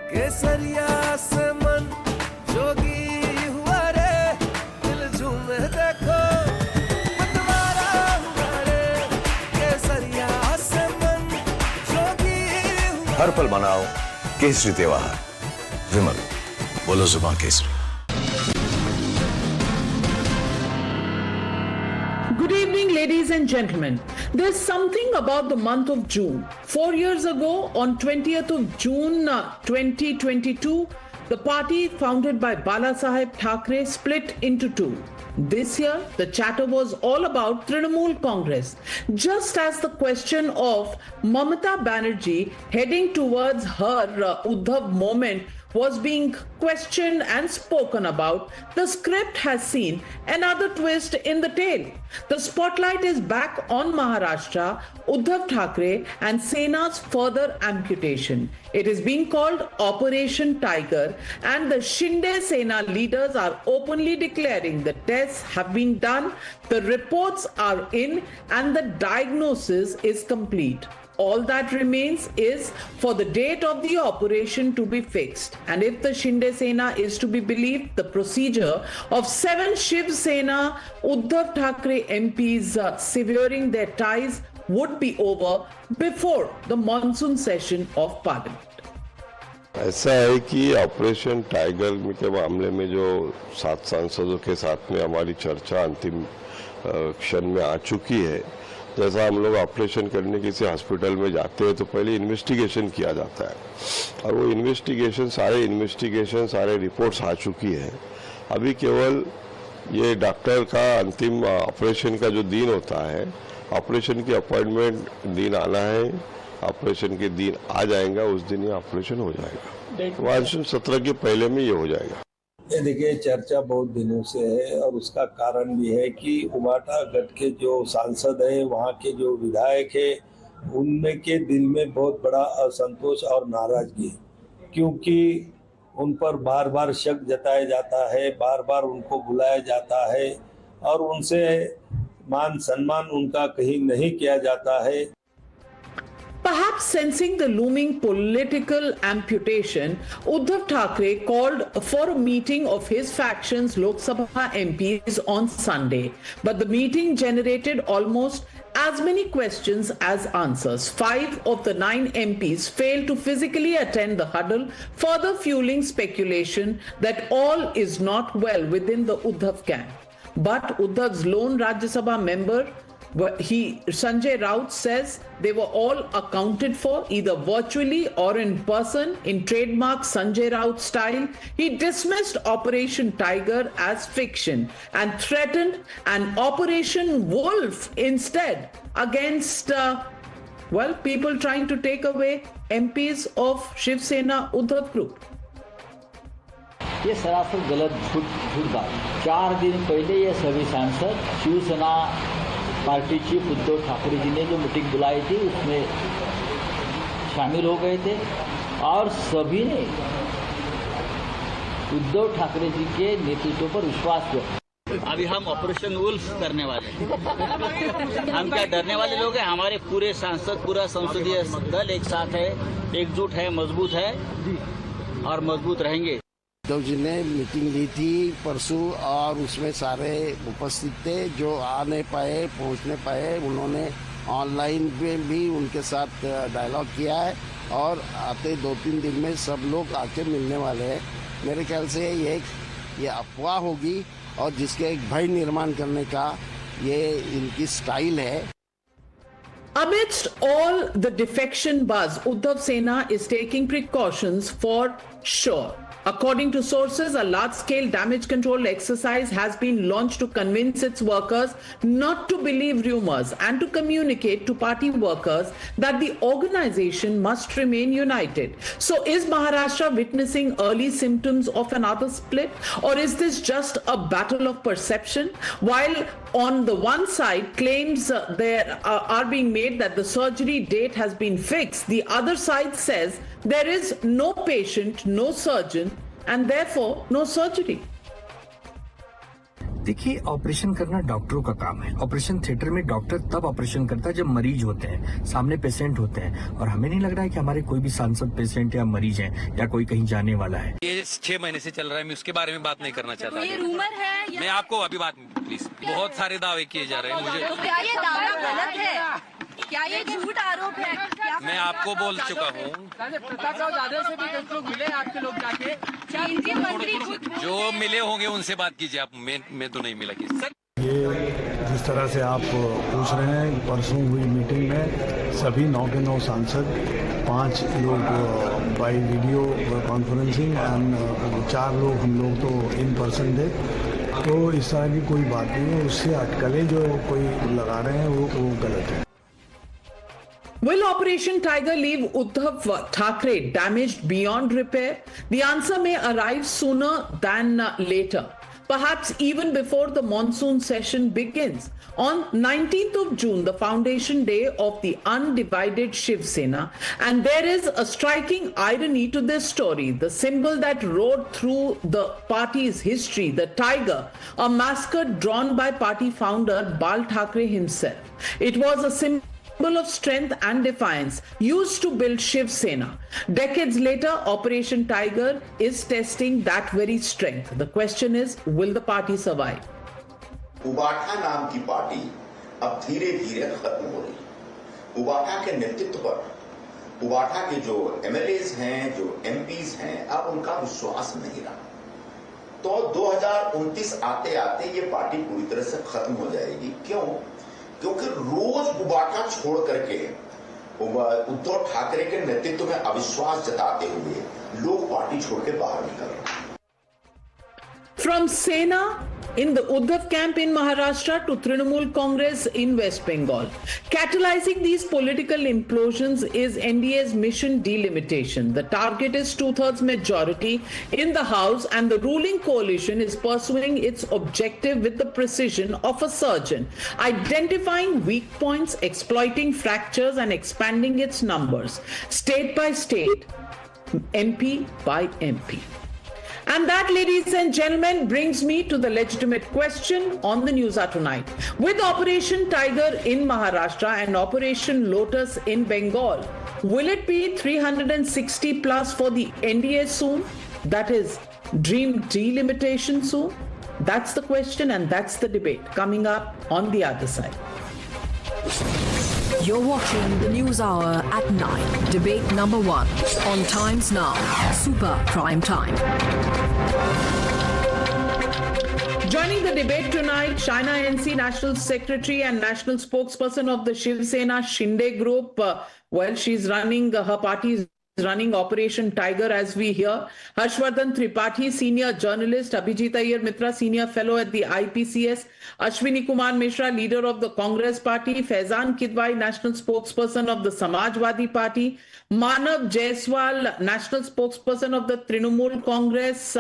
केसरिया से मन जोगी हुआ रे, दिल झूमे देखो मतवारा हुआ रे, केसरिया से मन जोगी हुआ। हर पल मनाओ केसरी त्योहार। विमल, बोलो जुबान Kesari. Good evening, ladies and gentlemen. There's something about the month of June. 4 years ago, on 20th of June 2022, the party founded by Bala Saheb Thackeray split into two. This year, the chatter was all about Trinamool Congress. Just as the question of Mamata Banerjee heading towards her Uddhav moment was being questioned and spoken about, the script has seen another twist in the tale. The spotlight is back on Maharashtra, Uddhav Thackeray and Sena's further amputation. It is being called Operation Tiger, and the Shinde Sena leaders are openly declaring the tests have been done, the reports are in, and the diagnosis is complete. All that remains is for the date of the operation to be fixed. And if the Shinde Sena is to be believed, the procedure of 7 Shiv Sena Uddhav Thackeray MPs severing their ties would be over before the monsoon session of Parliament. ऐसा है कि operation tiger के मामले में जो 7 सांसदों के साथ में हमारी चर्चा अंतिम क्षण में आ चुकी है। जैसा हम लोग ऑपरेशन करने किसी हॉस्पिटल में जाते हैं तो पहले इन्वेस्टिगेशन किया जाता है और वो इन्वेस्टिगेशन सारे रिपोर्ट्स आ चुकी है। अभी केवल ये डॉक्टर का अंतिम ऑपरेशन का जो दिन होता है, ऑपरेशन की अपॉइंटमेंट दिन आना है, ऑपरेशन के दिन आ जाएगा, उस दिन ये ऑपरेशन हो जाएगा। मानसून सत्र के पहले में ये हो जाएगा। ये देखिए, चर्चा बहुत दिनों से है और उसका कारण भी है कि उमाटा गढ़ के जो सांसद है, वहाँ के जो विधायक है, उनमें के दिल में बहुत बड़ा असंतोष और नाराजगी, क्योंकि उन पर बार बार शक जताया जाता है, बार बार उनको बुलाया जाता है और उनसे मान सम्मान उनका कहीं नहीं किया जाता है। Perhaps sensing the looming political amputation, Uddhav Thackeray called for a meeting of his faction's Lok Sabha MPs on Sunday. But the meeting generated almost as many questions as answers. 5 of the 9 MPs failed to physically attend the huddle, further fueling speculation that all is not well within the Uddhav camp. But Uddhav's lone Rajya Sabha member, Sanjay Raut, says they were all accounted for either virtually or in person in trademark Sanjay Raut style. He dismissed Operation Tiger as fiction and threatened an Operation Wolf instead against people trying to take away MPs of Shiv Sena Uddhav group. ये सरासर गलत झूठ बात। 4 दिन पहले ये सभी सांसद शिवसेना पार्टी चीफ उद्धव ठाकरे जी ने जो मीटिंग बुलाई थी उसमें शामिल हो गए थे और सभी ने उद्धव ठाकरे जी के नेतृत्व पर विश्वास किया। अभी हम ऑपरेशन वुल्फ करने वाले हैं। हम क्या डरने वाले लोग हैं? हमारे पूरे सांसद, पूरा संसदीय दल एक साथ है, एकजुट है, मजबूत है और मजबूत रहेंगे। उद्धव जी ने मीटिंग ली थी परसों और उसमें सारे उपस्थित थे। जो आ नहीं पाए, पहुंच नहीं पाए, उन्होंने ऑनलाइन में भी उनके साथ डायलॉग किया है और आते 2-3 दिन में सब लोग आके मिलने वाले हैं। मेरे ख्याल से ये अफवाह होगी और जिसके एक भय निर्माण करने का ये इनकी स्टाइल है। Amidst all the defection buzz, Uddhav Sena is taking precautions for sure. According to sources, a large-scale damage control exercise has been launched to convince its workers not to believe rumors and to communicate to party workers that the organization must remain united. So is Maharashtra witnessing early symptoms of another split, or is this just a battle of perception? While on the one side, claims there are being made that the surgery date has been fixed, the other side says there is no patient, no surgeon, and therefore no surgery. देखिए, operation करना डॉक्टरों का काम है। Operation theatre में doctor तब operation करता है जब मरीज होते हैं, सामने पेशेंट होते हैं, और हमें नहीं लग रहा है कि हमारे कोई भी सांसद पेशेंट या मरीज हैं या कोई कहीं जाने वाला है। ये 6 महीने से चल रहा है, मैं उसके बारे में बात नहीं करना चाहता। ये रूमर है। मैं आपको अभी बात, प्लीज, बहुत सारे दावे किए जा रहे हैं मुझे। तो क्या ये दावा गलत है? क्या ये झूठ आरोप है? मैं आपको बोल चुका हूँ। से भी मिले आपके लोग जाके, केंद्रीय मंत्री जो मिले होंगे उनसे बात कीजिए आप। मैं तो नहीं मिला किसी। ये जिस तरह से आप पूछ रहे हैं, परसों हुई मीटिंग में सभी 9 के 9 सांसद, 5 लोग बाय वीडियो कॉन्फ्रेंसिंग एंड 4 लोग हम लोग तो इन पर्सन थे। तो इस तरह की कोई बात नहीं है, उससे अटकलें जो कोई लगा रहे हैं वो गलत है। Will Operation Tiger leave Uddhav Thackeray damaged beyond repair? The answer may arrive sooner than later, perhaps even before the monsoon session begins. On 19th of June, the foundation day of the undivided Shiv Sena, and there is a striking irony to this story. The symbol that rode through the party's history, the tiger, a mascot drawn by party founder Bal Thackeray himself. It was a symbol of strength and defiance used to build Shiv Sena. Decades later, Operation Tiger is testing that very strength. The question is, will the party survive? Ubatha नाम की party अब धीरे धीरे खत्म हो रही। उबाठा के नेतृत्व पर उबाठा के जो एमएलएज हैं, जो एमपीज हैं, अब उनका विश्वास नहीं रहा। तो 2029 आते आते ये पार्टी पूरी तरह से खत्म हो जाएगी। क्यों? क्योंकि रोज उबाठा छोड़ करके उद्धव ठाकरे के नेतृत्व में अविश्वास जताते हुए लोग पार्टी छोड़ के बाहर निकल रहे हैं। From Sena in the Uddhav camp in Maharashtra to Trinamool Congress in West Bengal. Catalyzing these political implosions is NDA's mission delimitation. The target is 2/3 majority in the House, and the ruling coalition is pursuing its objective with the precision of a surgeon, identifying weak points, exploiting fractures, and expanding its numbers, state by state, MP by MP. And that, ladies and gentlemen, brings me to the legitimate question on the News Hour tonight. With Operation Tiger in Maharashtra and Operation Lotus in Bengal, will it be 360 plus for the NDA soon? That is, dream delimitation soon? That's the question, and that's the debate coming up on the other side. You're watching the News Hour at 9. Debate number 1 on Times Now. Super Prime Time. Joining the debate tonight, China NC National Secretary and National Spokesperson of the Shiv Sena Shinde Group. She's running, her party is running Operation Tiger as we hear. Harshvardhan Tripathi, senior journalist. Abhijit Iyer Mitra, senior fellow at the IPCS. Ashwini Kumar Mishra, leader of the Congress Party. Faizan Kidwai, national spokesperson of the Samajwadi Party. Manav Jaiswal, national spokesperson of the Trinamool Congress.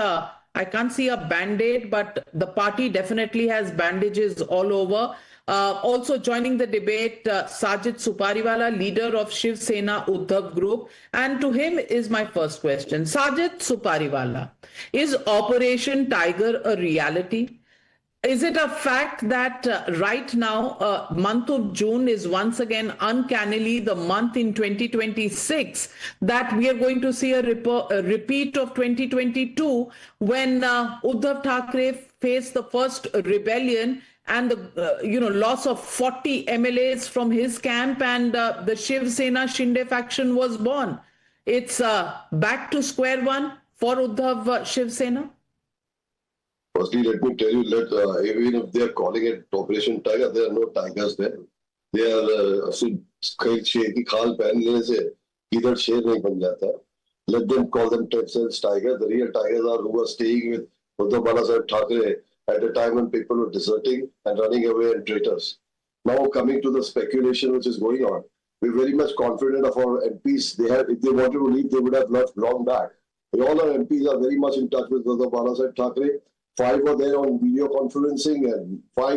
I can't see a band-aid, but the party definitely has bandages all over. Also joining the debate, Sajid Supariwala, leader of Shiv Sena Uddhav Group. And to him is my first question. Sajid Supariwala, is Operation Tiger a reality? Is it a fact that right now, month of June is once again uncannily the month in 2026 that we are going to see a repeat of 2022 when Uddhav Thackeray faced the first rebellion and the loss of 40 MLAs from his camp, and the Shiv Sena Shinde faction was born. It's back to square one for Uddhav Shiv Sena. Firstly, let me tell you that even if they are calling it Operation Tiger, there are no tigers there. They are शेर की खाल पहनने से इधर शेर नहीं बन जाता. Let them call themselves tigers. The real tigers are who are staying with Uddhav Balasaheb Thackeray at a time when people were deserting and running away and traitors. Now coming to the speculation which is going on, we're very much confident of our MPs. If they wanted to leave, they would have left long back. All our MPs are very much in touch with Uddhav Balasaheb Thackeray. 5 were there on video conferencing and 4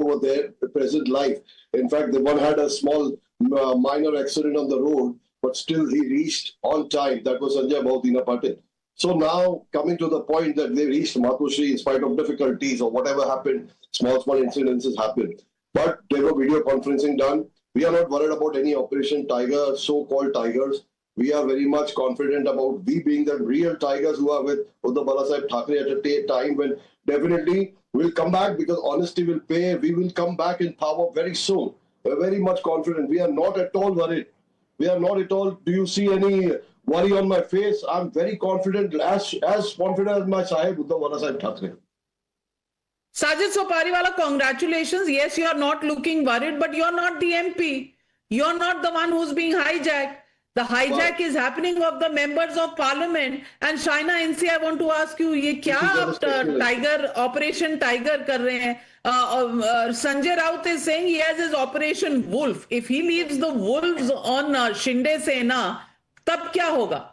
were there present live. In fact, the one had a small minor accident on the road, but still he reached on time. That was Sanjay Bautina Patil. So now coming to the point that they reached Matushri in spite of difficulties or whatever happened, small incidences happened. But there were video conferencing done. We are not worried about any Operation Tiger, so-called tigers. We are very much confident about we being the real tigers who are with Uddhav Balasaheb Thackeray at a time when definitely we'll come back because honesty will pay. We will come back in power very soon. We're very much confident. We are not at all worried. We are not at all. Do you see any worry on my face? I'm very confident, as confident as my Sahib Uddhav Balasaheb Thackeray. Sajid Sopariwala, congratulations. Yes, you are not looking worried, but you are not the MP. You are not the one who's being hijacked. The hijack is happening of the members of parliament. And Shaina NC, I want to ask you, ये क्या आप Tiger, Operation Tiger कर रहे हैं? Sanjay Raut is saying he has his Operation Wolf. If he leaves the wolves on Shinde Sena, तब क्या होगा?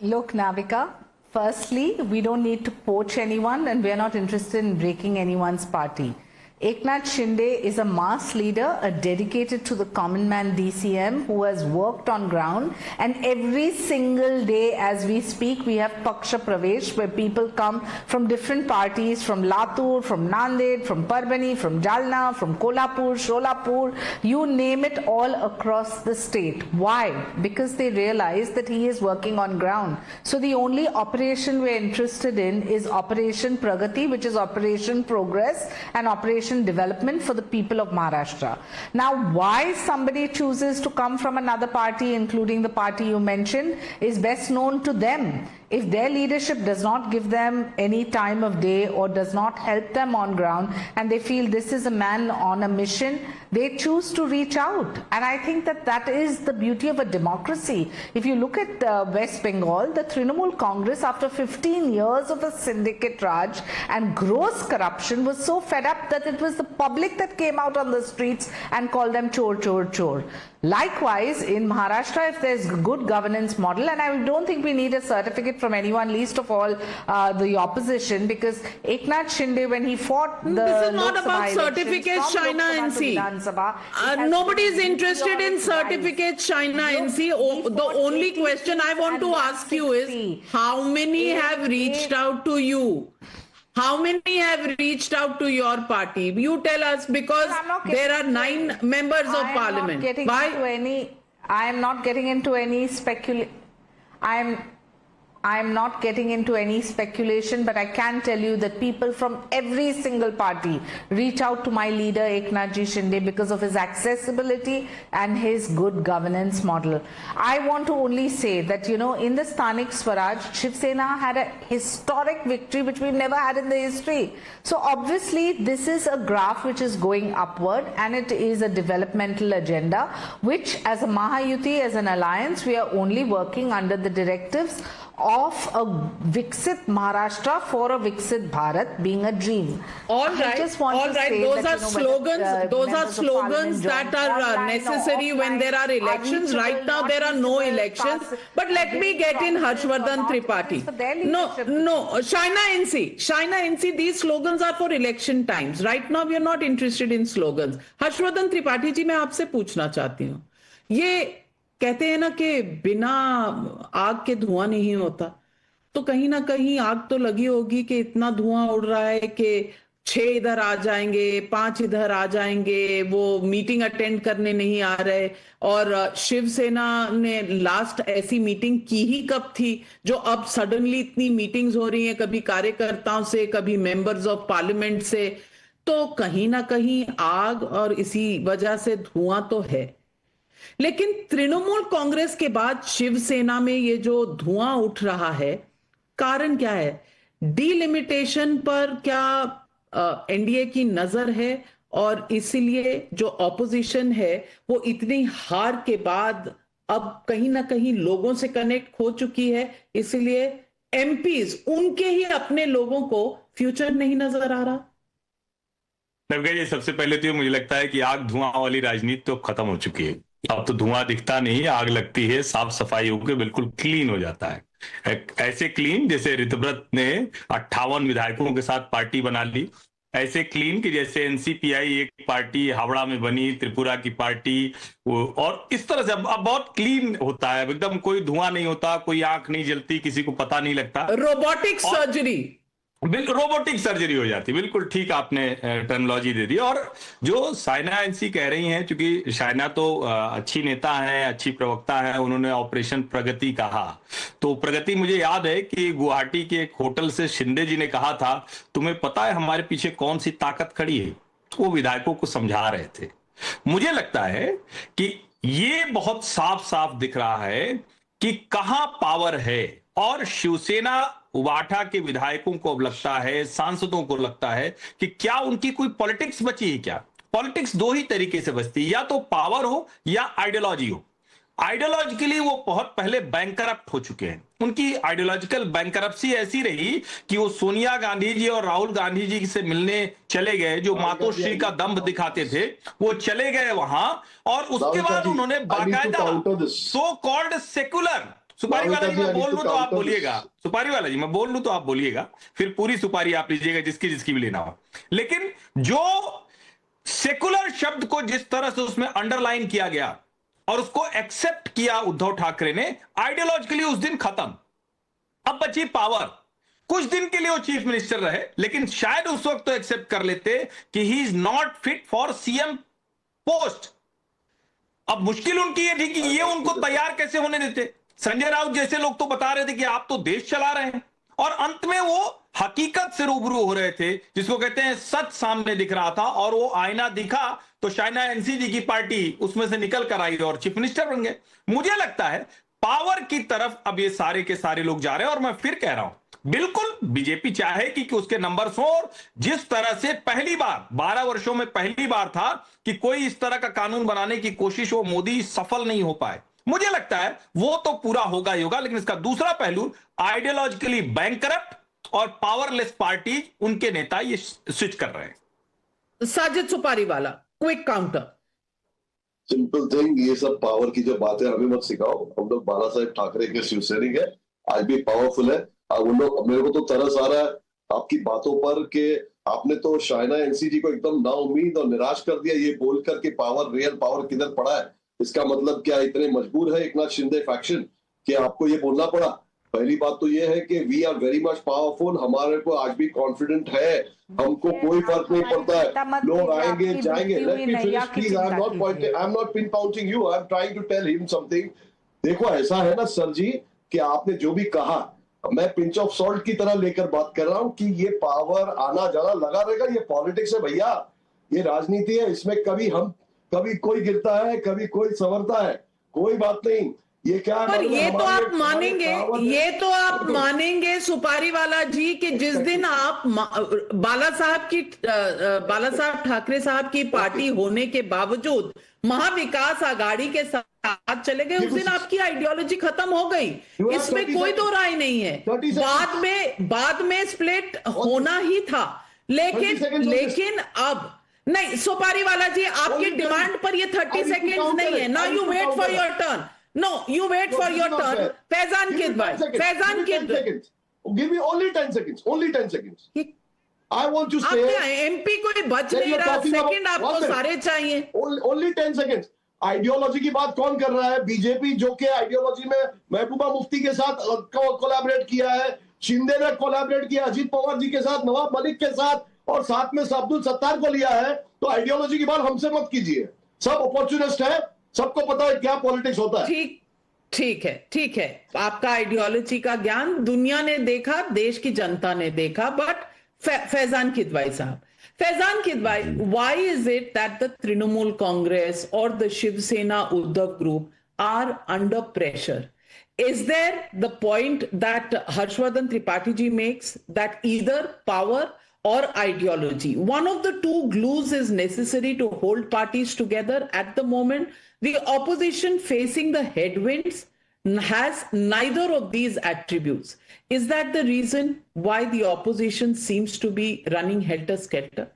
Look, Navika, firstly, we don't need to poach anyone and we are not interested in breaking anyone's party. Eknath Shinde is a mass leader, a dedicated to the common man DCM who has worked on ground, and every single day as we speak we have Paksha Pravesh where people come from different parties, from Latur, from Nanded, from Parbhani, from Jalna, from Kolhapur, Sholapur, you name it, all across the state. Why? Because they realize that he is working on ground. So the only operation we're interested in is Operation Pragati, which is Operation Progress and Operation Development for the people of Maharashtra. Now, why somebody chooses to come from another party, including the party you mentioned, is best known to them. If their leadership does not give them any time of day or does not help them on ground and they feel this is a man on a mission, they choose to reach out. And I think that that is the beauty of a democracy. If you look at West Bengal, the Trinamool Congress, after 15 years of a syndicate Raj and gross corruption, was so fed up that it was the public that came out on the streets and called them chor, chor, chor. Likewise, in Maharashtra, if there's good governance model, and I don't think we need a certificate from anyone, least of all the opposition, because Eknath Shinde, when he fought the This is not about certificates, Shaina NC. Nobody is interested in certificates, Shaina NC. The only question I want to ask you is, how many have reached out to you? How many have reached out to your party? You tell us, because there are 9 members of parliament. I am not getting into any speculation. I am not getting into any speculation, but I can tell you that people from every single party reach out to my leader Eknath Shinde because of his accessibility and his good governance model. I want to only say that, you know, in the Sthanik Swaraj, Shiv Sena had a historic victory which we've never had in the history. So obviously this is a graph which is going upward, and it is a developmental agenda which, as a Mahayuti, as an alliance, we are only working under the directives of a Viksit Maharashtra for a Viksit Bharat being a dream. All right, those are slogans. Those are slogans that are necessary when there are elections. Right now there are no elections. But let me get in Harshvardhan Tripathi. No, Shaina NC, these slogans are for election times. Right now we are not interested in slogans. Harshvardhan Tripathi जी, मैं आपसे पूछना चाहती हूँ, ये कहते हैं ना कि बिना आग के धुआं नहीं होता, तो कहीं ना कहीं आग तो लगी होगी कि इतना धुआं उड़ रहा है कि 6 इधर आ जाएंगे, 5 इधर आ जाएंगे, वो मीटिंग अटेंड करने नहीं आ रहे। और शिवसेना ने लास्ट ऐसी मीटिंग की ही कब थी जो अब सडनली इतनी मीटिंग्स हो रही हैं, कभी कार्यकर्ताओं से, कभी मेंबर्स ऑफ पार्लियामेंट से, तो कहीं ना कहीं आग और इसी वजह से धुआं तो है। लेकिन तृणमूल कांग्रेस के बाद शिवसेना में ये जो धुआं उठ रहा है, कारण क्या है? डिलिमिटेशन पर क्या एनडीए की नजर है और इसीलिए जो ऑपोजिशन है वो इतनी हार के बाद अब कहीं ना कहीं लोगों से कनेक्ट हो चुकी है, इसलिए एमपीज उनके ही अपने लोगों को फ्यूचर नहीं नजर आ रहा? जी, सबसे पहले तो मुझे लगता है कि आग धुआं वाली राजनीति तो खत्म हो चुकी है। अब तो धुआं दिखता नहीं, आग लगती है, साफ सफाई होकर बिल्कुल क्लीन हो जाता है। ऐसे क्लीन जैसे ऋतव्रत ने 58 विधायकों के साथ पार्टी बना ली, ऐसे क्लीन कि जैसे एनसीपीआई एक पार्टी हावड़ा में बनी, त्रिपुरा की पार्टी, और इस तरह से अब बहुत क्लीन होता है, एकदम कोई धुआं नहीं होता, कोई आंख नहीं जलती, किसी को पता नहीं लगता। रोबोटिक सर्जरी, रोबोटिक सर्जरी हो जाती, बिल्कुल ठीक आपने टर्मिनोलॉजी दे दी। और जो साइना एनसी कह रही हैं, क्योंकि साइना तो अच्छी नेता है, अच्छी प्रवक्ता है, उन्होंने ऑपरेशन प्रगति कहा, तो प्रगति मुझे याद है कि गुवाहाटी के एक होटल से शिंदे जी ने कहा था, तुम्हें पता है हमारे पीछे कौन सी ताकत खड़ी है? वो विधायकों को समझा रहे थे। मुझे लगता है कि ये बहुत साफ साफ दिख रहा है कि कहां पावर है, और शिवसेना उबाठा के विधायकों को अब लगता है, सांसदों को लगता है कि क्या उनकी कोई पॉलिटिक्स बची है? क्या पॉलिटिक्स दो ही तरीके से बचती है, या तो पावर हो या आइडियोलॉजी हो। आइडियोलॉजिकली वो बहुत पहले बैंकरप्ट हो चुके हैं, उनकी आइडियोलॉजिकल बैंकरप्सी ऐसी रही कि वो सोनिया गांधी जी और राहुल गांधी जी से मिलने चले गए, जो मातोश्री का दंभ दिखाते थे, वो चले गए वहां, और उसके बाद उन्होंने बाकायदा सो कॉल्ड सेकुलर, सुपारी वाला जी मैं बोल लूं तो आप बोलिएगा, सुपारी वाला जी मैं बोल लूं तो आप बोलिएगा, फिर पूरी सुपारी आप लीजिएगा जिसकी जिसकी भी लेना हो। लेकिन जो सेकुलर शब्द को जिस तरह से उसमें अंडरलाइन किया गया और उसको एक्सेप्ट किया उद्धव ठाकरे ने, आइडियोलॉजिकली उस दिन खत्म। अब बची पावर। कुछ दिन के लिए वो चीफ मिनिस्टर रहे, लेकिन शायद उस वक्त तो एक्सेप्ट कर लेते कि he is not fit for CM post. अब मुश्किल उनकी ये थी कि ये उनको तैयार कैसे होने देते। संजय राउत जैसे लोग तो बता रहे थे कि आप तो देश चला रहे हैं, और अंत में वो हकीकत से रूबरू हो रहे थे, जिसको कहते हैं सच सामने दिख रहा था, और वो आईना दिखा तो शायना एनसीजी की पार्टी उसमें से निकल कर आई और चीफ मिनिस्टर बन गए। मुझे लगता है पावर की तरफ अब ये सारे के सारे लोग जा रहे हैं, और मैं फिर कह रहा हूं बिल्कुल बीजेपी चाहेगी कि उसके नंबर्स हो, और जिस तरह से पहली बार 12 वर्षों में पहली बार था कि कोई इस तरह का कानून बनाने की कोशिश वो मोदी सफल नहीं हो पाए, मुझे लगता है वो तो पूरा होगा ही होगा। लेकिन इसका दूसरा पहलू, आइडियोलॉजिकली बैंकरप्ट और पावरलेस पार्टी, उनके नेता ये स्विच कर रहे हैं। साजिद सुपारी वाला, क्विक काउंटर। सिंपल थिंग, ये सब पावर की जो बातें हमें मत सिखाओ। हम लोग बाला साहेब ठाकरे के शिवसैनिक है, आज भी पावरफुल है। उन लोग, मेरे को तो तरस आ रहा है आपकी बातों पर कि आपने तो शाइना एनसीजी को एकदम नाउम्मीद और निराश कर दिया, ये बोलकर कि पावर, रियल पावर किधर पड़ा है। इसका मतलब क्या इतने मजबूर है एक नाथ शिंदे फैक्शन कि आपको ये बोलना पड़ा? पहली बात तो ये है कि we are very much powerful, हमारे को आज भी कॉन्फिडेंट है, हमको कोई फर्क नहीं पड़ता है, लोग आएंगे जाएंगे। Let me finish please, I am not pinpointing you, I am trying to tell him something. देखो ऐसा है ना सर जी कि आपने जो भी कहा, मैं पिंच ऑफ सॉल्ट की तरह लेकर बात कर रहा हूं कि ये पावर आना जाना लगा रहेगा। ये पॉलिटिक्स है भैया, ये राजनीति है, इसमें कभी कोई गिरता है, कभी कोई संवरता है, कोई बात नहीं। ये क्या पर ये तो आप मानेंगे सुपारी वाला जी कि जिस दिन आप बाला साहब ठाकरे साहब की पार्टी होने के बावजूद महाविकास आघाड़ी के साथ चले गए, उस दिन आपकी आइडियोलॉजी खत्म हो गई, इसमें कोई दो राय नहीं है। बाद में स्प्लिट होना ही था, लेकिन अब नहीं। सुपारी वाला जी, आपकी डिमांड पर ये 30 सेकेंड्स नहीं है। Now you wait for your turn. No, you wait for your turn. Faizan Kidwai. Give me only 10 seconds. Only 10 seconds. I want to say. MP कोई बच नहीं रहा, सेकंड आपको सारे चाहिए। Only 10 seconds. आइडियोलॉजी की बात कौन कर रहा है? बीजेपी, जो कि आइडियोलॉजी में महबूबा मुफ्ती के साथ कोलैबोरेट किया है, शिंदे ने कोलैबोरेट किया अजीत पवार जी के साथ, नवाब मलिक के साथ, और साथ में अब्दुल सत्तार को लिया है। तो आइडियोलॉजी की बात हमसे मत कीजिए, सब अपॉर्चुनिस्ट है, सबको पता है क्या पॉलिटिक्स होता है। ठीक है, आपका आइडियोलॉजी का ज्ञान दुनिया ने देखा, देश की जनता ने देखा। बट फैजान किदवाई साहब, Faizan Kidwai, why is it that the Trinamool Congress or the Shiv Sena Uddhav group are under pressure? Is there the point that Harshvardhan Tripathi ji makes that either power or ideology, one of the two glues is necessary to hold parties together at the moment? The opposition facing the headwinds has neither of these attributes. Is that the reason why the opposition seems to be running helter-skelter?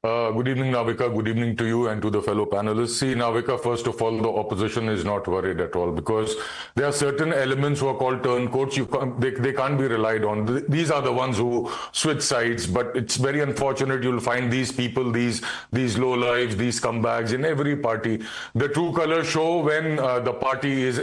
Good evening, Navika. Good evening to you and to the fellow panelists. See, Navika, first of all, the opposition is not worried at all because there are certain elements who are called turncoats. They can't be relied on. These are the ones who switch sides. But it's very unfortunate you'll find these people, these low lives, these scumbags in every party. The true colors show when the party is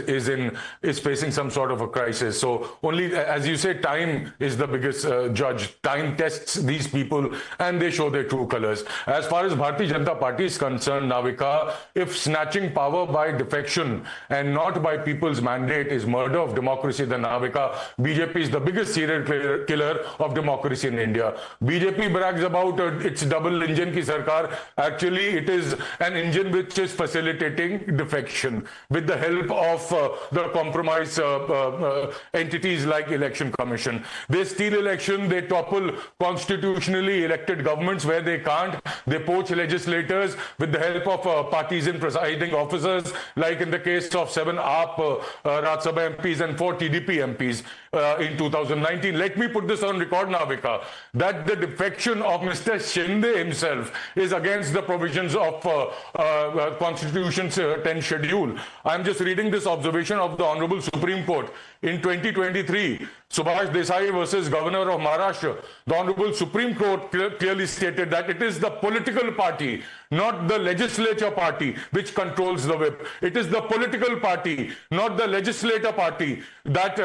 facing some sort of a crisis. So only, as you say, time is the biggest judge. Time tests these people and they show their true colors. As far as Bharatiya Janata Party is concerned, Navika, if snatching power by defection and not by people's mandate is murder of democracy, then Navika, BJP is the biggest serial killer of democracy in India. BJP brags about its double engine ki sarkar. Actually, it is an engine which is facilitating defection with the help of the compromise entities like Election Commission. They steal election, they topple constitutionally elected governments where they can't. They poach legislators with the help of partisan presiding officers, like in the case of 7 AAP Rajya Sabha MPs and 4 TDP MPs in 2019. Let me put this on record, Navika, that the defection of Mr. Shinde himself is against the provisions of Constitution's 10th schedule. I'm just reading this observation of the Honorable Supreme Court. In 2023, Subhash Desai versus Governor of Maharashtra, the Honorable Supreme Court clearly stated that it is the political party, not the legislature party, which controls the whip. It is the political party, not the legislator party, that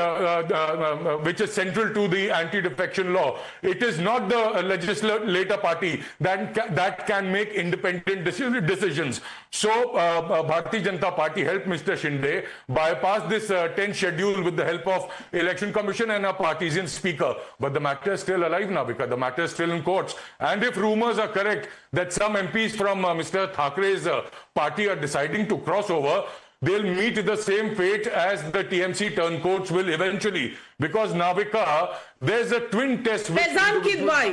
which is central to the anti-defection law. It is not the legislator party that can make independent decisions. So Bharatiya Janata Party helped Mr. Shinde bypass this 10th schedule with the help of Election Commission and a partisan speaker. But the matter is still alive, Navika. The matter is still in courts. And if rumors are correct that some MPs from Mr. Thackeray's party are deciding to cross over, they'll meet the same fate as the TMC turncoats will eventually. Because, Navika, there's a twin test. Faizan Kidwai,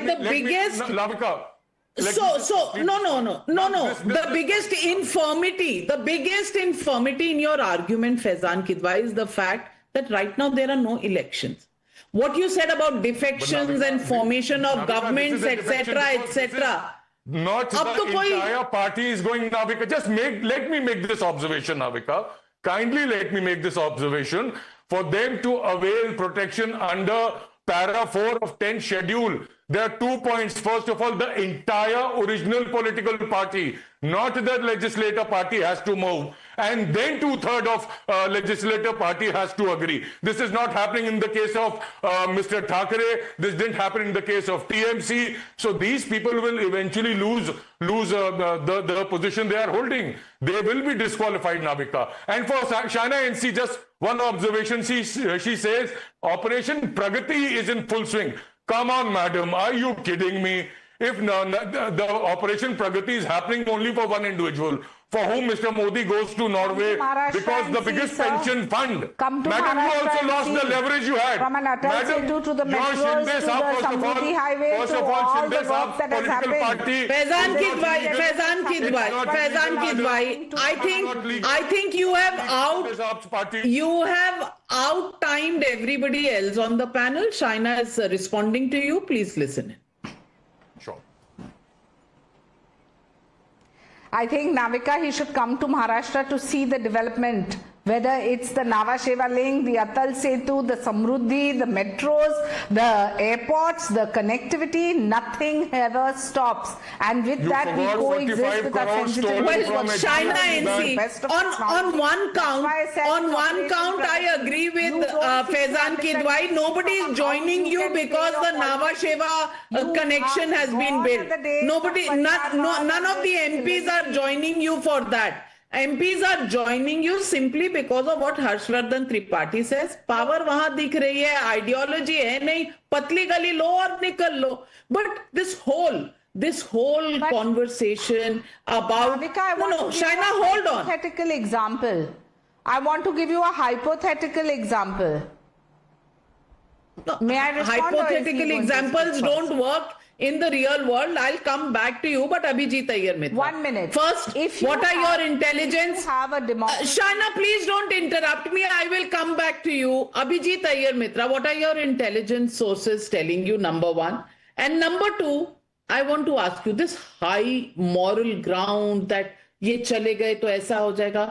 the biggest... Navika. No. The biggest infirmity in your argument, Faizan Kidwai, is the fact that right now there are no elections. What you said about defections and formation of governments, etc. Not the entire party is going, Navika. Let me make this observation, Navika. Kindly let me make this observation. For them to avail protection under Para 4 of 10th schedule, there are 2 points. First of all, the entire original political party, not the legislator party, has to move. And then 2/3 of legislator party has to agree. This is not happening in the case of Mr. Thackeray. This didn't happen in the case of TMC. So these people will eventually lose the position they are holding. They will be disqualified, Navika. And for Shaina NC, just one observation. She says, Operation Pragati is in full swing. Come on, madam, are you kidding me? If the Operation Pragati is happening only for one individual, for whom Mr. Modi goes to Norway because the biggest pension fund. Madam, you also lost the leverage you had. From an Atal Setu to the metros, to the Samruddhi Highway, to all the work that has happened. Faizan Kidwai, I think you have out-timed everybody else on the panel. Shaina is responding to you. Please listen. I think, Navika, he should come to Maharashtra to see the development, whether it's the Nhava Sheva link, the Atal Setu, the Samruddhi, the metros, the airports, the connectivity, nothing ever stops. And with that, we coexist with our sensitivity. Well, Shaina NC, on one count, I agree with Faizan Kidwai. Nobody is joining you because the Nhava Sheva connection has been built. None of the MPs are joining you for that. MPs are joining you simply because of what Harshvardhan Tripathi says. Power wahan dikh rahi hai, ideology hai nahi, patli gali lo aur nikal lo. But this whole conversation about... Shaina, hold on. Hypothetical example. I want to give you a hypothetical example. May I respond? Hypothetical examples don't work in the real world. I'll come back to you, but Abhijit Iyer Mitra. 1 minute. First, what are your intelligence? Shaina, please don't interrupt me. I will come back to you. Abhijit Iyer Mitra, what are your intelligence sources telling you, number one? And number two, I want to ask you this high moral ground that ये चले गए तो ऐसा हो जाएगा,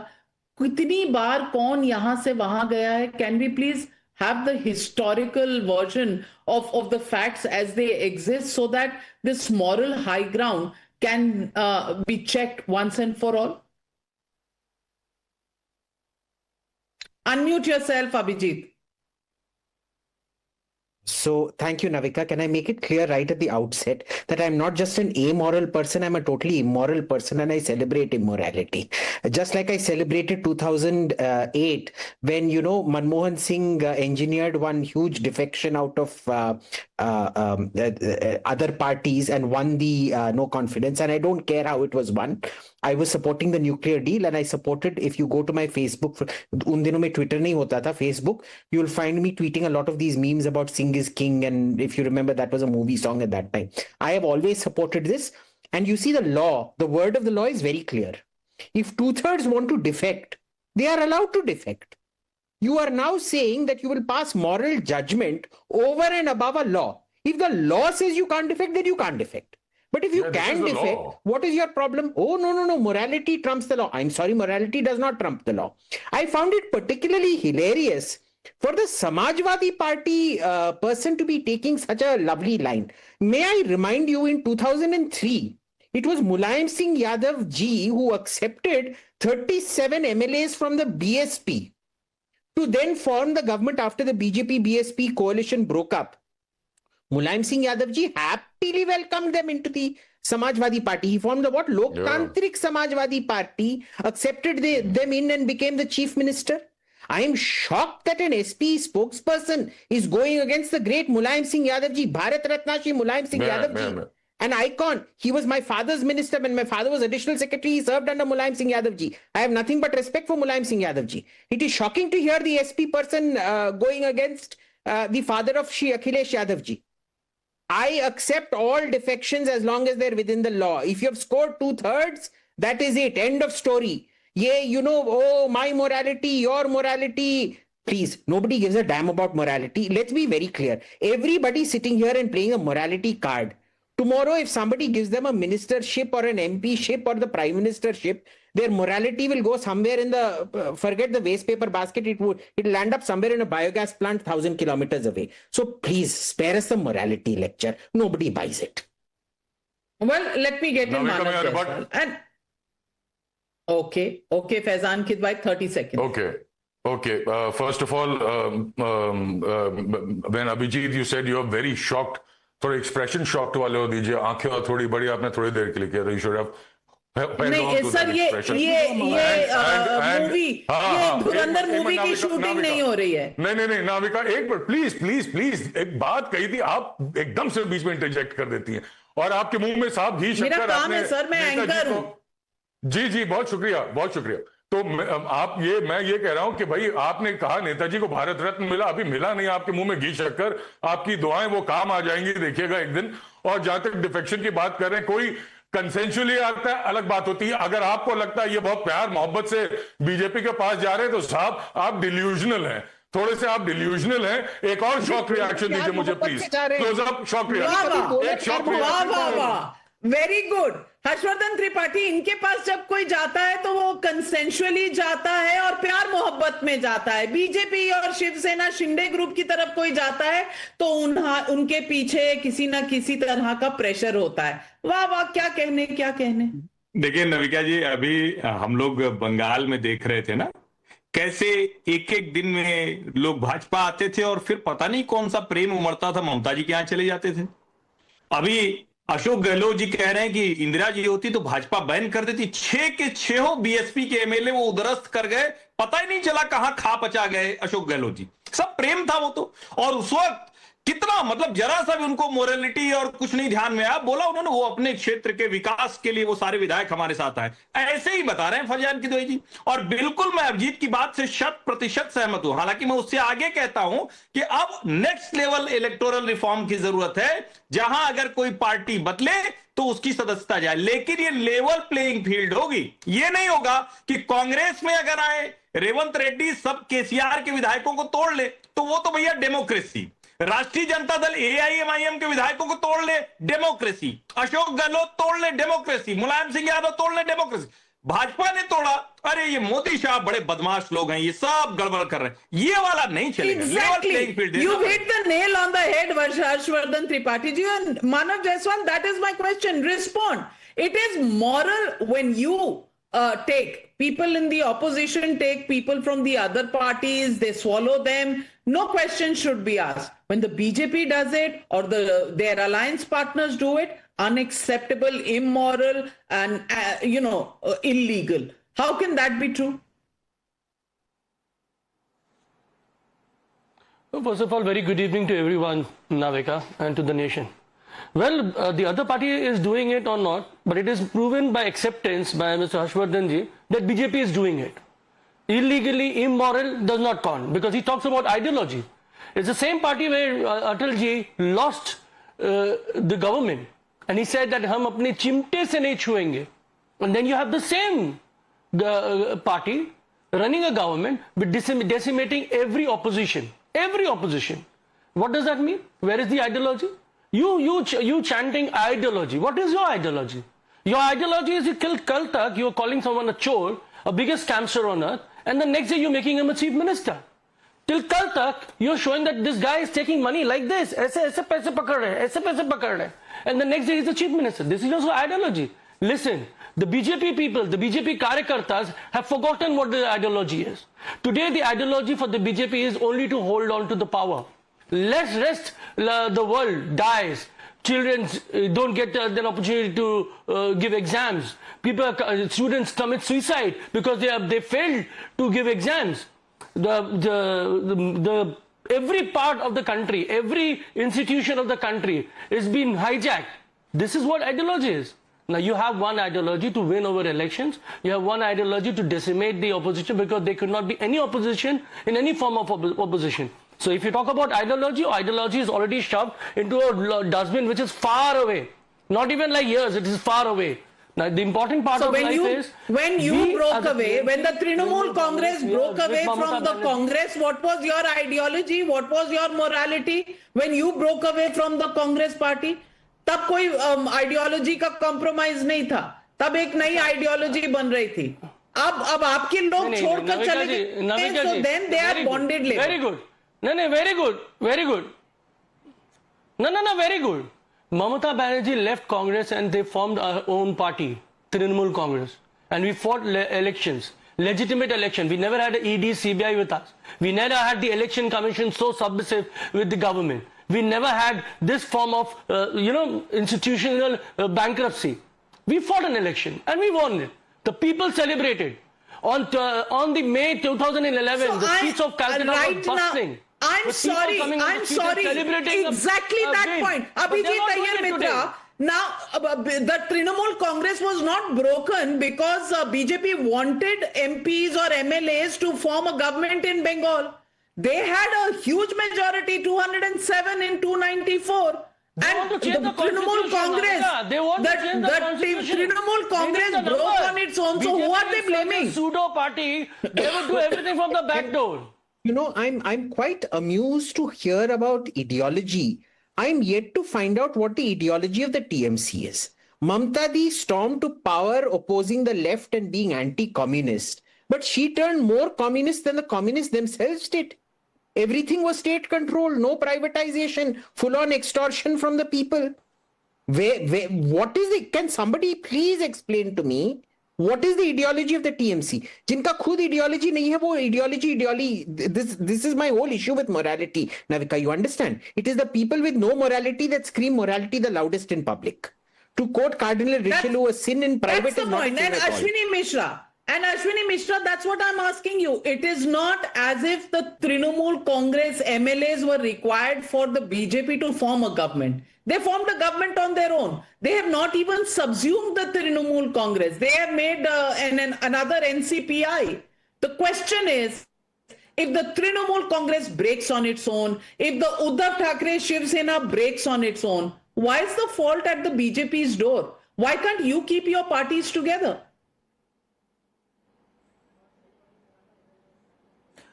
कितनी बार कौन यहां से वहां गया है? Can we please have the historical version of the facts as they exist so that this moral high ground can be checked once and for all? Unmute yourself, Abhijit. So thank you, Navika. Can I make it clear right at the outset that I'm not just an amoral person, I'm a totally immoral person, and I celebrate immorality. Just like I celebrated 2008 when, you know, Manmohan Singh engineered one huge defection out of other parties and won the no confidence. And I don't care how it was won. I was supporting the nuclear deal, and I supported, if you go to my Facebook, un dino mein Twitter nahi hota tha, Facebook, you'll find me tweeting a lot of these memes about Singh is king, and if you remember, that was a movie song at that time. I have always supported this, and you see the law, the word of the law is very clear. If 2/3 want to defect, they are allowed to defect. You are now saying that you will pass moral judgment over and above a law. If the law says you can't defect, then you can't defect. But if you can defect, what is your problem? Oh, no. Morality trumps the law. I'm sorry, morality does not trump the law. I found it particularly hilarious for the Samajwadi Party person to be taking such a lovely line. May I remind you, in 2003, it was Mulayam Singh Yadav ji who accepted 37 MLAs from the BSP to then form the government after the BJP-BSP coalition broke up. Mulayam Singh Yadav ji happily welcomed them into the Samajwadi Party. He formed the what? Loktantrik Samajwadi Party, accepted them in and became the chief minister. I am shocked that an SP spokesperson is going against the great Mulayam Singh Yadav ji, Bharat Ratna Shri Mulayam Singh Yadav ji. An icon. He was my father's minister. When my father was additional secretary, he served under Mulayam Singh Yadav ji. I have nothing but respect for Mulayam Singh Yadav ji. It is shocking to hear the SP person going against the father of Shri Akhilesh Yadav ji. I accept all defections as long as they're within the law. If you have scored 2/3, that is it. End of story. Yeah, you know, oh, my morality, your morality. Please, nobody gives a damn about morality. Let's be very clear. Everybody sitting here and playing a morality card. Tomorrow, if somebody gives them a ministership or an MP-ship or the prime ministership, their morality will go somewhere in the, forget the waste paper basket, it'll land up somewhere in a biogas plant 1,000 kilometers away. So please, spare us the morality lecture. Nobody buys it. Well, let me get in Manav as well. And okay, Faizan Kidwai, 30 seconds. Okay. First of all, when Abhijit, you said you are very shocked, थोड़ा expression shocked वाले हो दीजिए, आंखें और थोड़ी बड़ी आपने थोड़ी देर के लिए किया था, यू शुड हैव नहीं सर, ये मूवी, ये धुरंधर मूवी की शूटिंग नहीं हो रही है। नहीं नाविका, एक बार प्लीज एक बात कही थी, आप एकदम से बीच में इंटरजेक्ट कर देती हैं, और आपके मुंह में साफ घी शक्कर। मेरा काम है सर, मैं एंकर हूं। जी बहुत शुक्रिया। तो मैं ये कह रहा हूं कि भाई आपने कहा नेताजी को भारत रत्न मिला, अभी मिला नहीं, आपके मुंह में घी शक्कर, आपकी दुआएं वो काम आ जाएंगी, देखिएगा एक दिन। और जहां तक डिफेक्शन की बात कर रहे हैं, कोई कंसेंशुअली आता है, अलग बात होती है। अगर आपको लगता है ये बहुत प्यार मोहब्बत से बीजेपी के पास जा रहे हैं, तो साहब आप डिल्यूजनल हैं, थोड़े से आप डिल्यूजनल हैं। एक और शॉक रिएक्शन दीजिए मुझे please, close up shock reaction, एक shock reaction. Very good. Harshvardhan Tripathi, इनके पास जब कोई जाता है तो वो कंसेंशुअली जाता है और प्यार मोहब्बत में जाता है। बीजेपी और शिवसेना शिंदे ग्रुप की तरफ कोई जाता है तो उनके पीछे किसी ना किसी तरह का प्रेशर होता है। वाह, क्या कहने। देखिए नविका जी, अभी हम लोग बंगाल में देख रहे थे ना, कैसे एक दिन में लोग भाजपा आते थे और फिर पता नहीं कौन सा प्रेम उमड़ता था, ममता जी के यहाँ चले जाते थे। अभी अशोक गहलोत जी कह रहे हैं कि इंदिरा जी होती तो भाजपा बैन कर देती। 6 के 6 बीएसपी के एमएलए वो उदरस्त कर गए, पता ही नहीं चला कहां खा पचा गए अशोक गहलोत जी। सब प्रेम था वो तो, और उस वक्त कितना, मतलब जरा सा भी उनको मोरालिटी और कुछ नहीं ध्यान में आया, बोला उन्होंने वो अपने क्षेत्र के विकास के लिए वो सारे विधायक हमारे साथ आए। ऐसे ही बता रहे हैं फरजान किदवई जी, और बिल्कुल मैं अभिजीत की बात से 100% सहमत हूं। हालांकि मैं उससे आगे कहता हूं कि अब नेक्स्ट लेवल इलेक्टोरल रिफॉर्म की जरूरत है, जहां अगर कोई पार्टी बदले तो उसकी सदस्यता जाए, लेकिन ये लेवल प्लेइंग फील्ड होगी। ये नहीं होगा कि कांग्रेस में अगर आए रेवंत रेड्डी सब केसीआर के विधायकों को तोड़ ले, तो वो तो भैया डेमोक्रेसी। राष्ट्रीय जनता दल AIMIM के विधायकों को तोड़ ले, डेमोक्रेसी। अशोक गहलोत तोड़ ले, डेमोक्रेसी। मुलायम सिंह यादव तोड़ ले, डेमोक्रेसी। भाजपा ने तोड़ा, अरे ये मोदी शाह बड़े बदमाश लोग हैं, ये सब गड़बड़ कर रहे हैं, ये वाला नहीं चलेगा। Exactly. You hit the nail on the head, Harshvardhan Tripathi ji and Manav Jaiswal. That is my question. Respond. It is moral when you take people in the opposition, take people from the other parties, they swallow them. No question should be asked. When the BJP does it or their alliance partners do it, unacceptable, immoral, and illegal. How can that be true? First of all, very good evening to everyone, Navika, and to the nation. Well, the other party is doing it or not, but it is proven by acceptance by Mr. Harshvardhan ji that BJP is doing it. Illegally, immoral does not count because he talks about ideology. It's the same party where Atal ji lost the government and he said that hum apne chimte se nahi chhuenge. And then you have the same party running a government but decimating every opposition. Every opposition. What does that mean? Where is the ideology? You chanting ideology. What is your ideology? Your ideology is you kill Kal Tak, you are calling someone a chor, a biggest scamster on earth, and the next day you're making him a chief minister. Till Kal Tak, you're showing that this guy is taking money like this. Aise paise pakad rahe, and the next day he's the chief minister. This is also ideology. Listen, the BJP people, the BJP Karyakartas have forgotten what the ideology is. Today the ideology for the BJP is only to hold on to the power. Let's rest the world dies. Children don't get an opportunity to give exams. Students commit suicide because they failed to give exams. Every part of the country, every institution of the country is being hijacked. This is what ideology is. Now you have one ideology to win over elections. You have one ideology to decimate the opposition because there could not be any opposition in any form of opposition. So if you talk about ideology, ideology is already shoved into a dustbin which is far away. Not even like years, it is far away. Now the important part of life is... When you broke away, when the Trinamool Congress broke away from the Congress, what was your ideology? What was your morality? When you broke away from the Congress party, तब कोई ideology का compromise नहीं था, तब एक नई ideology बन रही थी. अब आपके लोग छोड़कर चले गए, so then they are bonded labor. Very good. No, very good. Very good. No, very good. Mamata Banerjee left Congress and they formed our own party, Trinamool Congress. And we fought elections, legitimate election. We never had an ED, CBI with us. We never had the election commission so submissive with the government. We never had this form of, institutional bankruptcy. We fought an election and we won it. The people celebrated. On the May 2011, so the streets of Calcutta were bustling. I'm sorry. Exactly that point. Abhijit Iyer Mitra. Now, the Trinamool Congress was not broken because BJP wanted MPs or MLAs to form a government in Bengal. They had a huge majority, 207 in 294. And the Trinamool Congress, the Trinamool Congress broke on its own. So who are they blaming? Pseudo party, they would do everything from the back door. I'm quite amused to hear about ideology. I'm yet to find out what the ideology of the TMC is. Mamta Di stormed to power opposing the left and being anti-communist. But she turned more communist than the communists themselves did. Everything was state control, no privatization, full-on extortion from the people. What is it? Can somebody please explain to me what is the ideology of the TMC? Jinka khud ideology nahi hai, wo ideology. This is my whole issue with morality. Navika, you understand? It is the people with no morality that scream morality the loudest in public. To quote Cardinal Richelieu, a sin in private is not a sin at all. And Ashwini Mishra, that's what I'm asking you. It is not as if the Trinamool Congress MLAs were required for the BJP to form a government. They formed a government on their own. They have not even subsumed the Trinamool Congress. They have made another NCPI. The question is, if the Trinamool Congress breaks on its own, if the Uddhav Thackeray Shiv Sena breaks on its own, why is the fault at the BJP's door? Why can't you keep your parties together?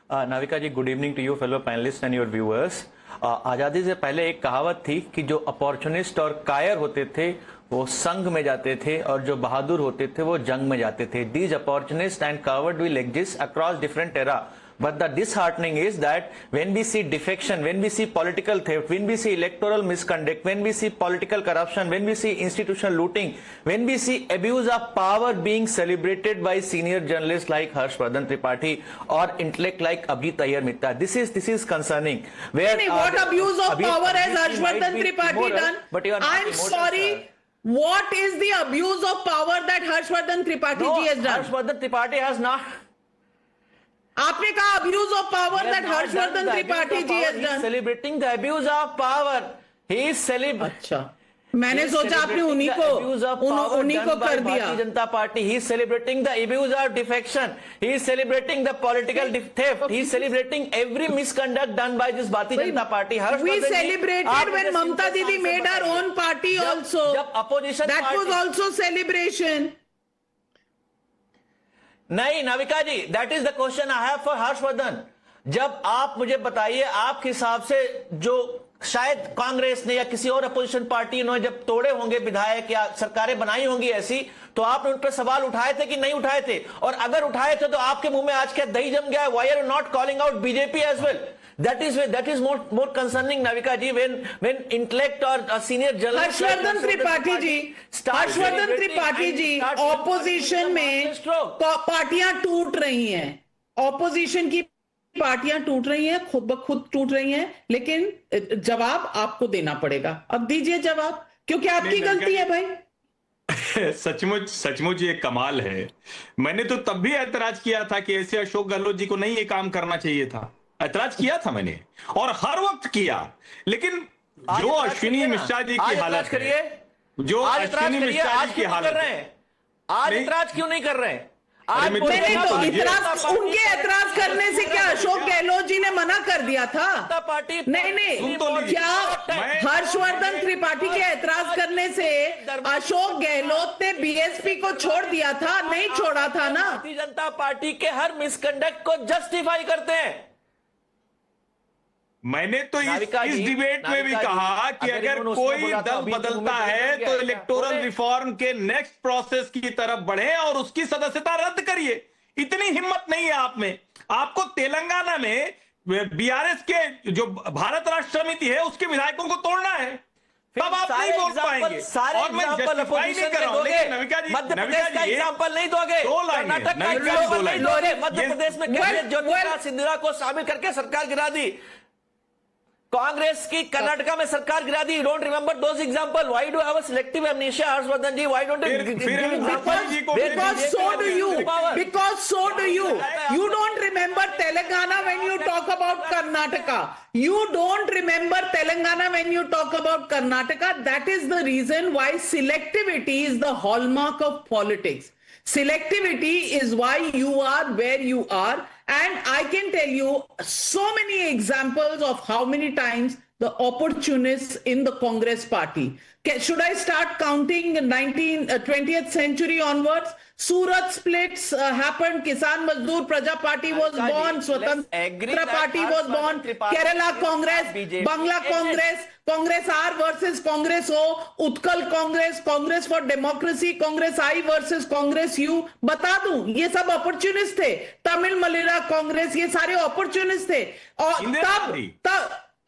Navika ji, good evening to you, fellow panelists and your viewers. आजादी से पहले एक कहावत थी कि जो opportunist और कायर होते थे वो संघ में जाते थे और जो बहादुर होते थे वो जंग में जाते थे. These opportunists and coward will exist across different era. But the disheartening is that when we see defection, when we see political theft, when we see electoral misconduct, when we see political corruption, when we see institutional looting, when we see abuse of power being celebrated by senior journalists like Harshvardhan Tripathi or intellect like Abhijit Iyer Mitra, this is concerning. Where what abuse of power has Harshvardhan Tripathi done? But you are I'm sorry. What is the abuse of power that Harshvardhan Tripathi ji has done? Harshvardhan Tripathi has not. आपने कहा abuse of power that Harshvardhan Tripathi ji has done. Celebrating the abuse of power. He is celebrating. अच्छा, मैंने सोचा आपने उन्हीं को कर दिया. जनता party. He is celebrating the abuse of defection. He is celebrating the political theft. He is celebrating every misconduct done by this Bharatiya Janata Party. We celebrated when Mamta Didi made her own party also. जब opposition that was also celebration. नहीं Navika ji, that is the question I have for Harshvardhan. जब आप मुझे बताइए आपके हिसाब से जो शायद कांग्रेस ने या किसी और अपोजिशन पार्टी ने जब तोड़े होंगे विधायक या सरकारें बनाई होंगी ऐसी, तो आपने उन पर सवाल उठाए थे कि नहीं उठाए थे? और अगर उठाए थे तो आपके मुंह में आज क्या दही जम गया? Why are you not calling out BJP as well? That is more concerning, Navika ji, when intellect or senior journalist Harshvardhan Tripathi ji opposition में पार्टियां टूट रही हैं, opposition की पार्टियां टूट रही हैं, खुद ब खुद टूट रही हैं, लेकिन जवाब आपको देना पड़ेगा. अब दीजिए जवाब, क्योंकि आपकी गलती है भाई. सचमुच ये कमाल है. मैंने तो तब भी ऐतराज किया था कि ऐसे अशोक गहलोत जी को नहीं ये काम करना चाहिए था. ऐतराज किया था मैंने और हर वक्त किया. लेकिन जो अश्विनी मिश्रा जी की हालत है, जो अश्विनी मिश्रा जी की हालत है, आज ऐतराज क्यों नहीं कर रहे हैं? उनके ऐतराज करने से क्या अशोक गहलोत जी ने मना कर दिया था? नहीं, क्या हर्षवर्धन त्रिपाठी के ऐतराज करने से अशोक गहलोत ने बीएसपी को छोड़ दिया था? नहीं छोड़ा था ना. भारतीय जनता पार्टी के हर मिसकंडक्ट को जस्टिफाई करते हैं. मैंने तो इस डिबेट में भी कहा कि अगर कोई दल बदलता है तो इलेक्टोरल रिफॉर्म के नेक्स्ट प्रोसेस की तरफ बढ़े और उसकी सदस्यता रद्द करिए. इतनी हिम्मत नहीं है आप में. आपको तेलंगाना में बीआरएस के जो भारत राष्ट्र समिति है उसके विधायकों को तोड़ना है, तब आप नहीं बोल पाएंगे. और मैं जस्टिफाई नहीं कर रहा हूं, लेकिन नविका जी एग्जांपल नहीं दोगे, कर्नाटक का एग्जांपल नहीं दोगे. मध्य प्रदेश में ज्योतिरादित्य सिंधिया को शामिल करके सरकार गिरा दी. कांग्रेस की कर्नाटका में सरकार गिरा दी. Don't remember those example. Why do have a selective amnesia Harshvardhan ji? Why don't you? Because so do you. Because so do you. You don't remember Telangana when you talk about Karnataka. You don't remember Telangana when you talk about Karnataka. That is the reason why selectivity is the hallmark of politics. Selectivity is why you are where you are. And I can tell you so many examples of how many times the opportunists in the Congress party. Should I start counting 20th century onwards? Surat splits happened. Kisan Mazdoor Praja Party was born. Swatantra Party was born. Kerala Congress, Bangla Congress, Congress R versus Congress O, Utkal Congress, Congress for Democracy, Congress I versus Congress U. बता दूं, ये सब opportunists थे. तमिल मलेरा कांग्रेस, ये सारे opportunists थे. और तब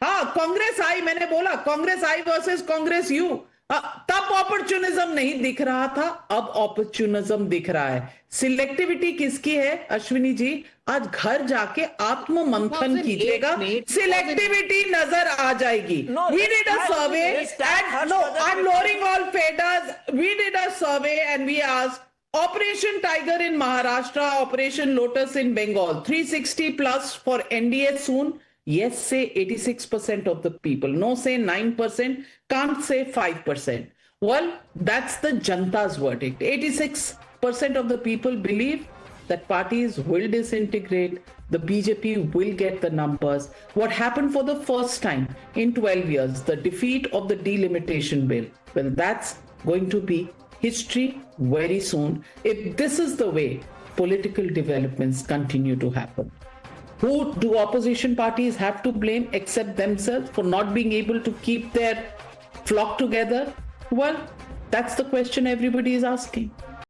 हाँ, कांग्रेस आई, मैंने बोला कांग्रेस आई वर्सेस कांग्रेस यू. तब ऑपर्चुनिज्म नहीं दिख रहा था, अब ऑपर्चुनिज्म दिख रहा है. सिलेक्टिविटी किसकी है अश्विनी जी? आज घर जाके आत्म मंथन कीजिएगा, सिलेक्टिविटी नजर आ जाएगी. We did a survey and no, I'm lowering all faders. We did a survey and we asked Operation Tiger in Maharashtra, Operation Lotus in Bengal, 360 plus for NDA soon. Yes, say 86% of the people. No, say 9%. Can't say 5%. Well, that's the Janta's verdict. 86% of the people believe that parties will disintegrate. The BJP will get the numbers. What happened for the first time in 12 years? The defeat of the delimitation bill. Well, that's going to be history very soon if this is the way political developments continue to happen. Who do opposition parties have to blame except themselves for not being able to keep their flock together? Well, that's the question everybody is asking.